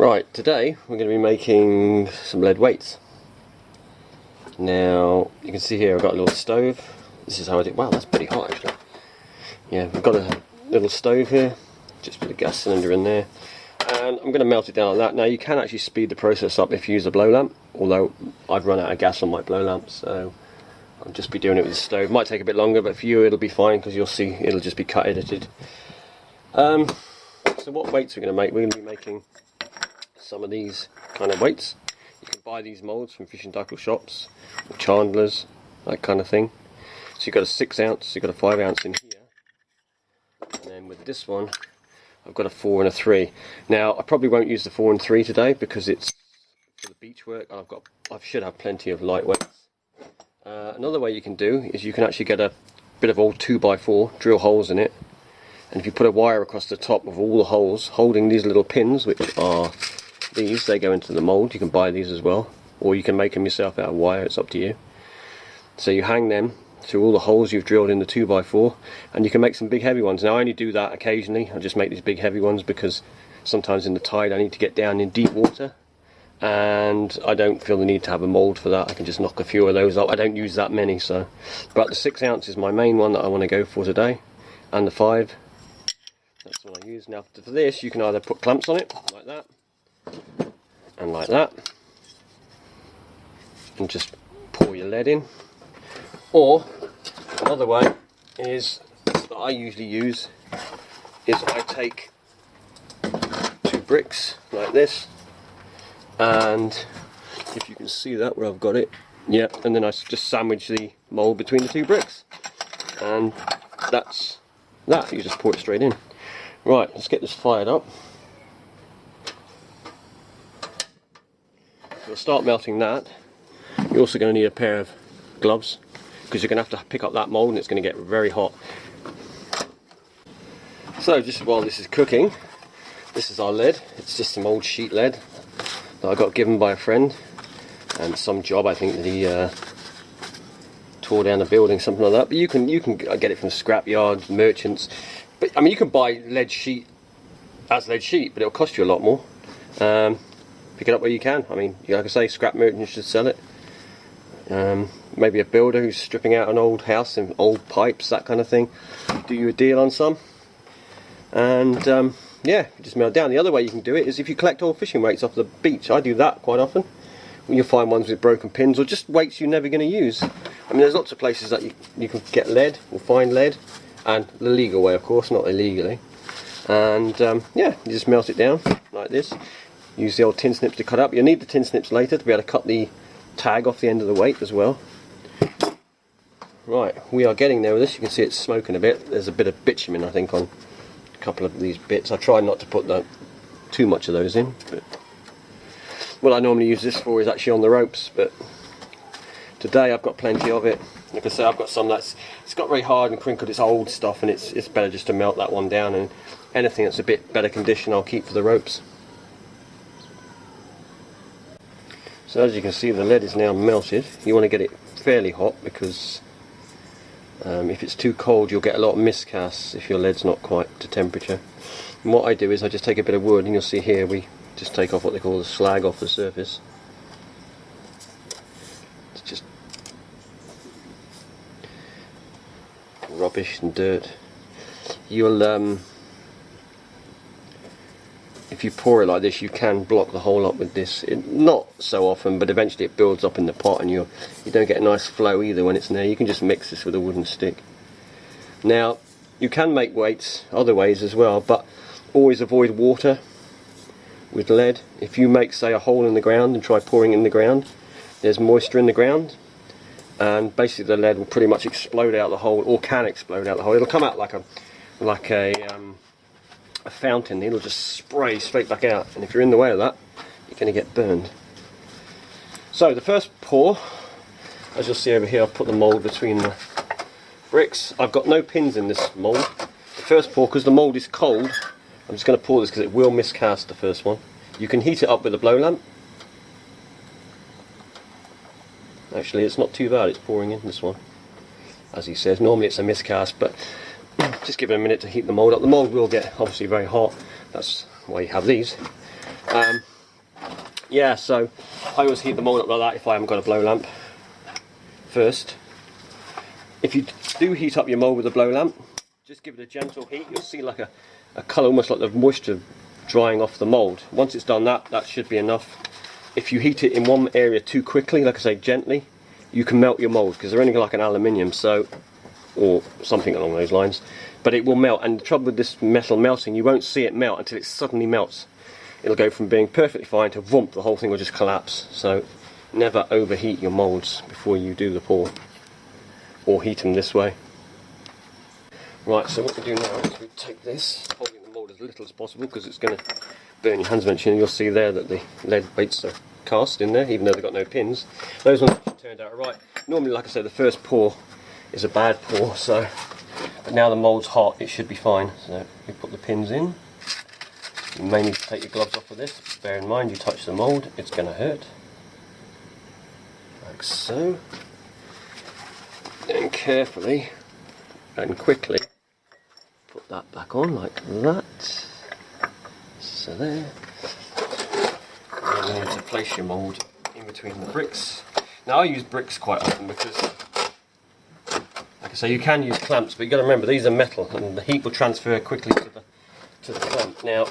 Right, today we're going to be making some lead weights. Now, you can see here I've got a little stove. This is how I do. Wow, that's pretty hot actually. Yeah, we've got a little stove here. Just put a gas cylinder in there. And I'm going to melt it down like that. Now, you can actually speed the process up if you use a blow lamp. Although, I've run out of gas on my blow lamp, so I'll just be doing it with the stove. Might take a bit longer, but for you it'll be fine because you'll see it'll just be cut edited. So what weights we're going to make? We're going to be making some of these kind of weights. You can buy these moulds from fish and tackle shops or chandlers, that kind of thing. So you've got a 6 ounce, you've got a 5 ounce in here, and then with this one I've got a 4 and a 3. Now I probably won't use the 4 and 3 today because it's for the beach work. I should have plenty of light weights. Another way you can do is you can actually get a bit of old 2x4, drill holes in it, and if you put a wire across the top of all the holes holding these little pins, which are these, they go into the mould. You can buy these as well, or you can make them yourself out of wire, it's up to you. So you hang them to all the holes you've drilled in the 2x4, and you can make some big heavy ones. Now I only do that occasionally. I just make these big heavy ones because sometimes in the tide I need to get down in deep water, and I don't feel the need to have a mould for that. I can just knock a few of those up. I don't use that many, so. But the 6 ounce is my main one that I want to go for today, and the 5. That's what I use. Now for this you can either put clamps on it, like that, and like that, and just pour your lead in. Or another way is that I usually use is I take 2 bricks like this, and if you can see that where I've got it, yeah, and then I just sandwich the mould between the 2 bricks, and that's that. You just pour it straight in. Right, let's get this fired up. We'll start melting that. You're also going to need a pair of gloves because you're going to have to pick up that mould and it's going to get very hot. So just while this is cooking, this is our lead. It's just some old sheet lead that I got given by a friend, and some job I think that he tore down a building, something like that. But you can get it from scrap yards, merchants. But I mean, you can buy lead sheet as lead sheet, but it'll cost you a lot more. Pick it up where you can. I mean, like I say, scrap merchants should sell it. Maybe a builder who's stripping out an old house and old pipes, that kind of thing, do you a deal on some. And yeah, just melt down. The other way you can do it is if you collect all fishing weights off the beach. I do that quite often. You'll find ones with broken pins or just weights you're never going to use. I mean, there's lots of places that you can get lead or find lead, and the legal way, of course, not illegally. And yeah, you just melt it down like this. Use the old tin snips to cut up. You'll need the tin snips later to be able to cut the tag off the end of the weight as well. Right, we are getting there with this. You can see it's smoking a bit. There's a bit of bitumen, I think, on a couple of these bits. I try not to put too much of those in. But what I normally use this for is actually on the ropes, but today I've got plenty of it. Like I say, I've got some it's got very hard and crinkled. It's old stuff, and it's better just to melt that one down, and anything that's a bit better condition I'll keep for the ropes. So as you can see, the lead is now melted. You want to get it fairly hot because if it's too cold you'll get a lot of miscasts if your lead's not quite to temperature. And what I do is I just take a bit of wood, and you'll see here we just take off what they call the slag off the surface. It's just rubbish and dirt. You'll if you pour it like this, you can block the hole up with this. Not so often, but eventually it builds up in the pot, and you don't get a nice flow either when it's in there. You can just mix this with a wooden stick. Now, you can make weights other ways as well, but always avoid water with lead. If you make, say, a hole in the ground and try pouring in the ground, there's moisture in the ground, and basically the lead will pretty much explode out the hole, or can explode out the hole. It'll come out like a fountain. It'll just spray straight back out, and if you're in the way of that, you're going to get burned. So the first pour, as you'll see over here, I've put the mould between the bricks. I've got no pins in this mould. The first pour, because the mould is cold, I'm just going to pour this because it will miscast the first one. You can heat it up with a blow lamp. Actually, it's not too bad. It's pouring in this one, as he says. Normally it's a miscast, but just give it a minute to heat the mould up. The mould will get obviously very hot. That's why you have these. Yeah, so I always heat the mould up like that if I haven't got a blow lamp first. If you do heat up your mould with a blow lamp, just give it a gentle heat. You'll see like a colour almost like the moisture drying off the mould. Once it's done that, that should be enough. If you heat it in one area too quickly, like I say, gently, you can melt your mould because they're only like an aluminium, so, or something along those lines. But it will melt, and the trouble with this metal melting, you won't see it melt until it suddenly melts. It'll go from being perfectly fine to whoomp, the whole thing will just collapse. So never overheat your moulds before you do the pour, or heat them this way. Right, so what we do now is we take this, holding the mould as little as possible because it's going to burn your hands eventually. You'll see there that the lead weights are cast in there, even though they've got no pins. Those ones turned out right. Normally, like I said, the first pour is a bad pour, so, but now the mould's hot, it should be fine. So you put the pins in. You may need to take your gloves off for this. Bear in mind, you touch the mould, it's going to hurt. Like so. And carefully and quickly put that back on like that. So there. And then you need to place your mould in between the bricks. Now I use bricks quite often because, like I say, you can use clamps, but you've got to remember these are metal and the heat will transfer quickly to the clamp. Now,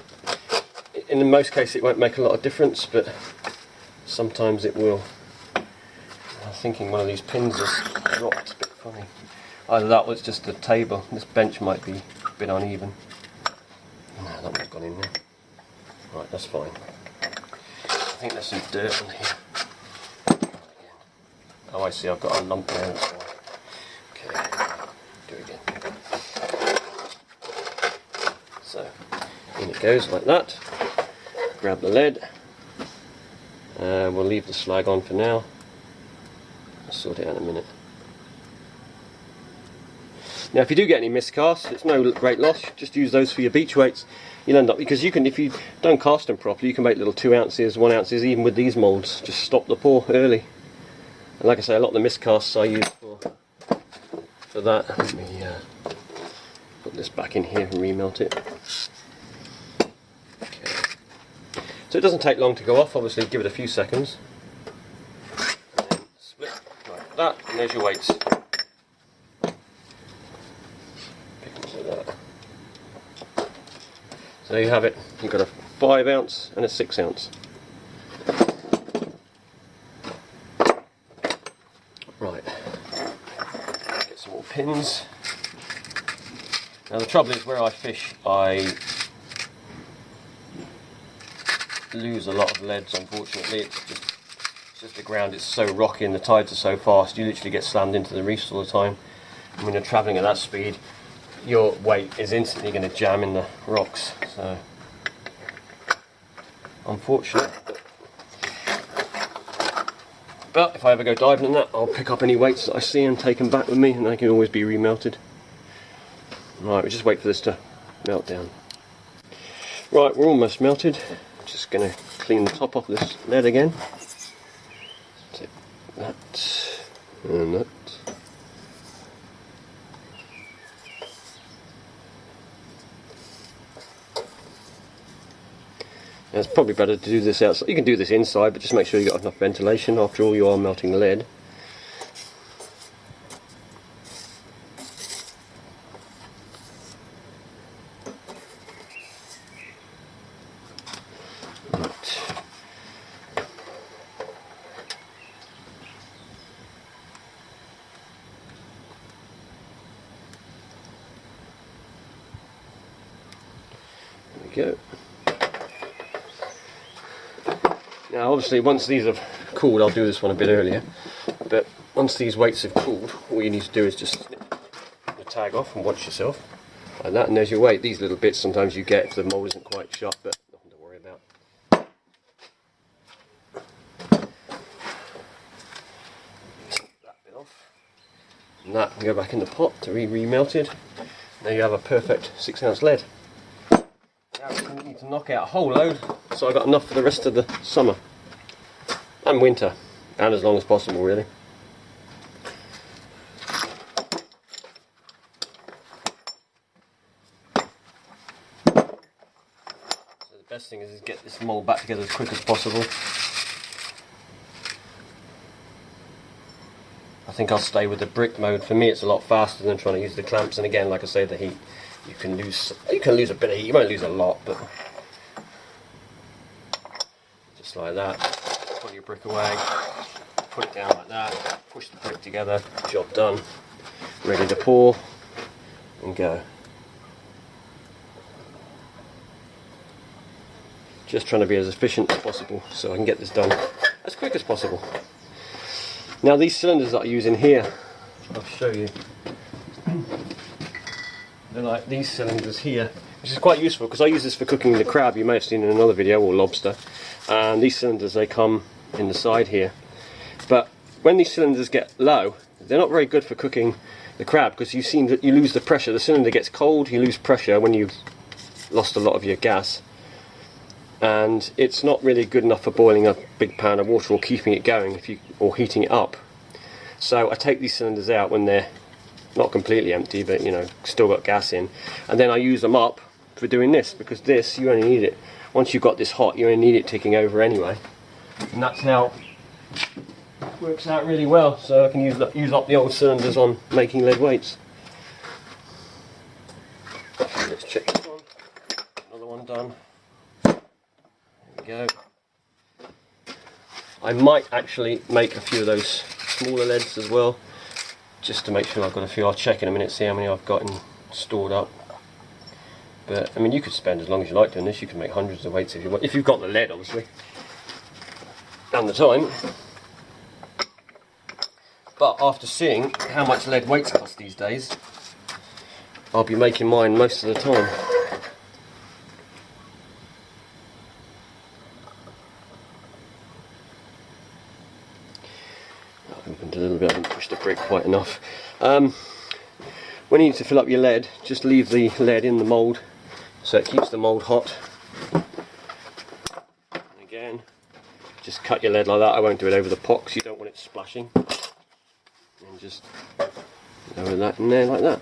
in most cases it won't make a lot of difference, but sometimes it will. I'm thinking one of these pins has dropped a bit funny. Either that or it's just the table. This bench might be a bit uneven. No, that one's gone in there. Right, that's fine. I think there's some dirt on here. Oh, I see, I've got a lump there. Okay, do it again. So, in it goes like that. Grab the lead. We'll leave the slag on for now. I'll sort it out in a minute. Now, if you do get any miscasts, it's no great loss. Just use those for your beach weights. You'll end up, because you can, if you don't cast them properly, you can make little 2 ounces, 1 ounces, even with these moulds. Just stop the pour early. And like I say, a lot of the miscasts I use for that. Let me put this back in here and remelt it. Okay. So it doesn't take long to go off. Obviously, give it a few seconds. And then split like that, and there's your weights. So there you have it. You've got a 5 ounce and a 6 ounce. Right. Get some more pins. Now the trouble is, where I fish, I lose a lot of leads, unfortunately. It's just the ground is so rocky and the tides are so fast, you literally get slammed into the reefs all the time. And when you're travelling at that speed, your weight is instantly going to jam in the rocks. So, unfortunate. But if I ever go diving in that, I'll pick up any weights that I see and take them back with me, and they can always be remelted. Right, we just wait for this to melt down. Right, we're almost melted. Just going to clean the top off this lead again. Take that and that. Now, it's probably better to do this outside. You can do this inside, but just make sure you've got enough ventilation. After all, you are melting lead. Right. There we go. Now obviously once these have cooled, I'll do this one a bit earlier, but once these weights have cooled, all you need to do is just snip the tag off and watch yourself, like that, and there's your weight. These little bits sometimes you get if the mould isn't quite sharp, but nothing to worry about. Take that bit off, and that can go back in the pot to be remelted. Now you have a perfect 6 ounce lead. Now we need to knock out a whole load, so I've got enough for the rest of the summer and winter, and as long as possible, really. So the best thing is get this mould back together as quick as possible. I think I'll stay with the brick mode. For me it's a lot faster than trying to use the clamps, and again, like I say, the heat, you can lose a bit of heat. You won't lose a lot, but just like that. Put your brick away, put it down like that, push the brick together, job done, ready to pour and go. Just trying to be as efficient as possible so I can get this done as quick as possible. Now these cylinders that I use in here, I'll show you. They're like these cylinders here, which is quite useful because I use this for cooking the crab. You may have seen in another video, or lobster. And these cylinders, they come in the side here. But when these cylinders get low, they're not very good for cooking the crab, because you've seen that you lose the pressure. The cylinder gets cold, you lose pressure when you've lost a lot of your gas. And it's not really good enough for boiling a big pan of water or keeping it going or heating it up. So I take these cylinders out when they're not completely empty, but you know, still got gas in, and then I use them up for doing this, because this, you only need it once you've got this hot, you only need it ticking over anyway, and that's how it works out really well. So I can use up the old cylinders on making lead weights. Let's check this one. Another one done. Go. I might actually make a few of those smaller leads as well, just to make sure I've got a few. I'll check in a minute, see how many I've got stored up. But I mean, you could spend as long as you like doing this. You can make hundreds of weights if you want, if you've got the lead, obviously, and the time. But after seeing how much lead weights cost these days, I'll be making mine most of the time. A little bit, I haven't pushed the brick quite enough. When you need to fill up your lead, just leave the lead in the mould so it keeps the mould hot. And again, just cut your lead like that. I won't do it over the pot because you don't want it splashing. And just lower that in there like that.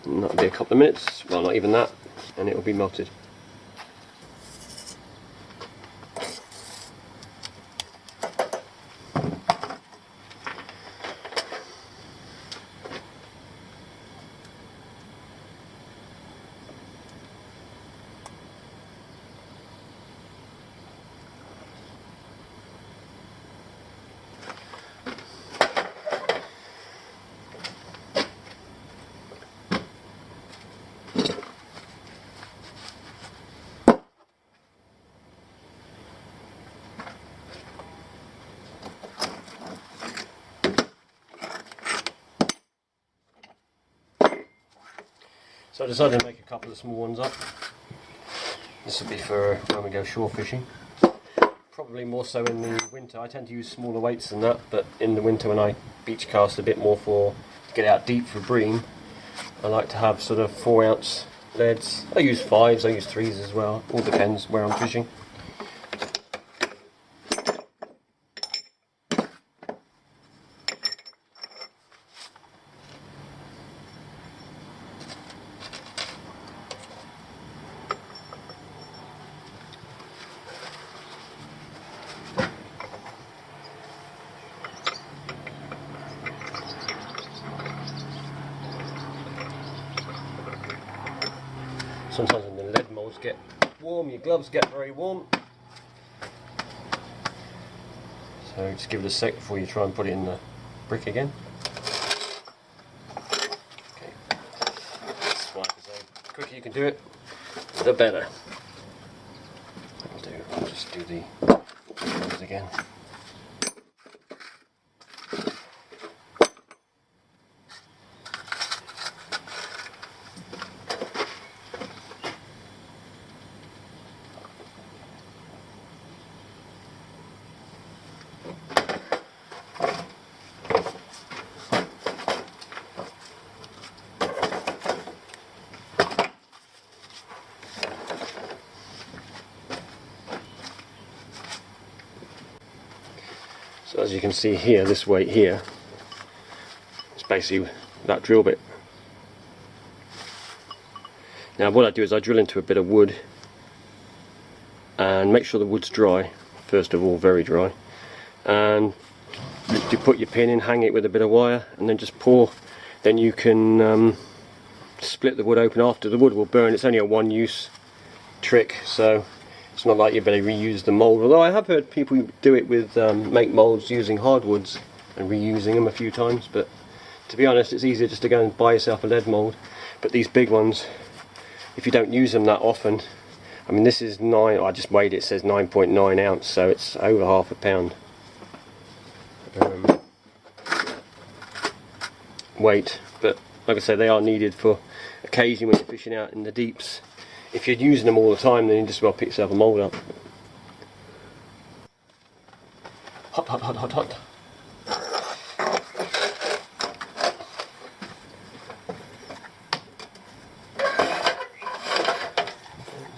And that'll be a couple of minutes, well, not even that, and it will be melted. So I decided to make a couple of small ones up. This will be for when we go shore fishing. Probably more so in the winter. I tend to use smaller weights than that, but in the winter when I beach cast a bit more to get out deep for bream, I like to have sort of 4-ounce leads. I use 5s, I use 3s as well. All depends where I'm fishing. Sometimes when the lead moulds get warm, your gloves get very warm. So just give it a sec before you try and put it in the brick again. Okay. That's why, because the quicker you can do it, the better. I'll just do the gloves again. So as you can see here, this weight here is basically that drill bit. Now what I do is I drill into a bit of wood and make sure the wood's dry, first of all, very dry, and You put your pin in, hang it with a bit of wire, and then just pour. Then you can split the wood open after. The wood will burn. It's only a one-use trick, so it's not like you better reuse the mould. Although I have heard people do it with make moulds using hardwoods and reusing them a few times. But to be honest, it's easier just to go and buy yourself a lead mould. But these big ones, if you don't use them that often, I mean, this is 9. I just weighed it. It says 9.9 ounce, so it's over half a pound weight. But like I say, they are needed for occasion when you're fishing out in the deeps. If you're using them all the time, then you just well pick yourself a mould up. Hot, hot, hot, hot, hot.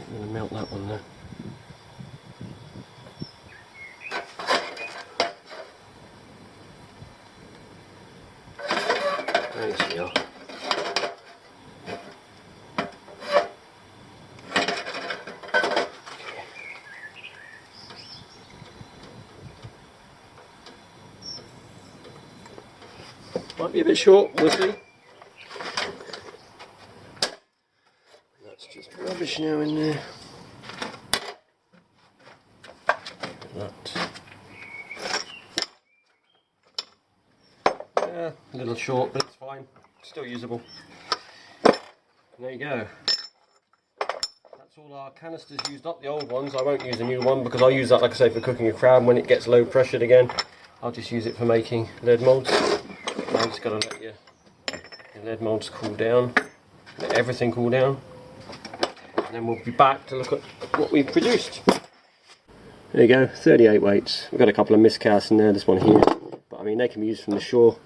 I'm going to melt that one there. There you go. Might be a bit short, we'll see. That's just rubbish now in there. That. Yeah, a little short, but it's fine. Still usable. And there you go. That's all our canisters used up, the old ones. I won't use a new one because I'll use that, like I say, for cooking a crab. When it gets low pressured again, I'll just use it for making lead moulds. I've just got to let your lead moulds cool down, let everything cool down, and then we'll be back to look at what we've produced. There you go, 38 weights. We've got a couple of miscasts in there, this one here, but I mean they can be used from the shore.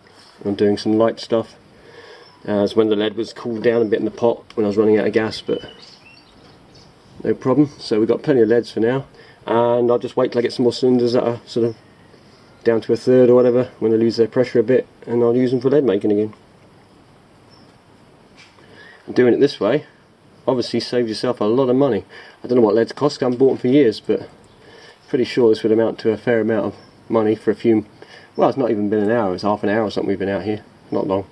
I'm doing some light stuff. As when the lead was cooled down a bit in the pot when I was running out of gas, but no problem. So we've got plenty of leads for now, and I'll just wait till I get some more cylinders that are sort of down to a third or whatever, when they lose their pressure a bit, and I'll use them for lead making again. And doing it this way obviously saves yourself a lot of money. I don't know what leads cost, I haven't bought them for years, but pretty sure this would amount to a fair amount of money for a few, well, it's not even been an hour, it's half an hour or something we've been out here, not long.